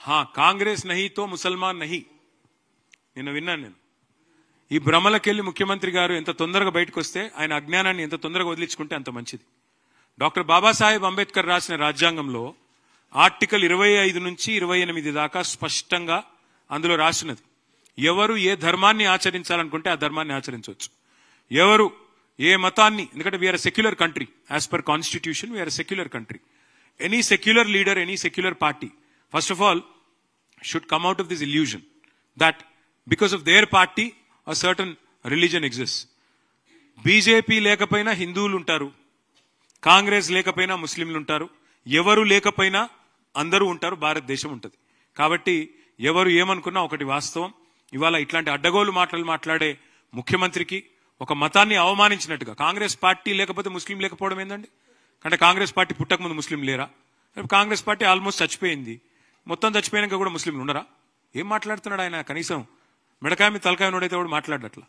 हाँ कांग्रेस नहीं तो मुसलमान नहीं నిన్న విన్నాను నేను ఈ భ్రమలకెళ్ళి ముఖ్యమంత్రి గారు ఎంత తొందరగా బయటకు వస్తే ఆయన అజ్ఞానాన్ని ఎంత తొందరగా వదిలించుకుంటే అంత మంచిది. డాక్టర్ బాబాసాహెబ్ అంబేద్కర్ రాసిన రాజ్యాంగంలో ఆర్టికల్ 25 నుంచి 28 దాకా స్పష్టంగా అందులో రాసినది ఎవరు ఏ ధర్మాన్ని ఆచరించాలనుకుంటే ఆ ధర్మాన్ని ఆచరించవచ్చు. ఎవరు ఏ మతాన్ని, ఎందుకంటే we are secular country as per constitution, we are secular country. Any secular leader, any secular party first of all should come out of this illusion that because of their party a certain religion exists. BJP లేకపోయినా హిందువులు ఉంటారు, కాంగ్రెస్ లేకపోయినా ముస్లింలు ఉంటారు, ఎవరు లేకపోయినా అందరూ ఉంటారు, భారతదేశం ఉంటుంది. కాబట్టి ఎవరు ఏమనుకున్నా ఒకటి వాస్తవం, ఇవాళ ఇట్లాంటి అడ్డగోలు మాటలు మాట్లాడే ముఖ్యమంత్రికి ఒక మతాన్ని అవమానించినట్టుగా, కాంగ్రెస్ పార్టీ లేకపోతే ముస్లిం లేకపోవడం ఏందండి? అంటే కాంగ్రెస్ పార్టీ పుట్టకముందు ముస్లిం లేరా? కాంగ్రెస్ పార్టీ ఆల్మోస్ట్ చచ్చిపోయింది, మొత్తం చచ్చిపోయినాక కూడా ముస్లింలు ఉండరా? ఏం మాట్లాడుతున్నాడు ఆయన? కనీసం మెడకాయ మీద తలకాయ నోడైతే కూడా మాట్లాడట్లా.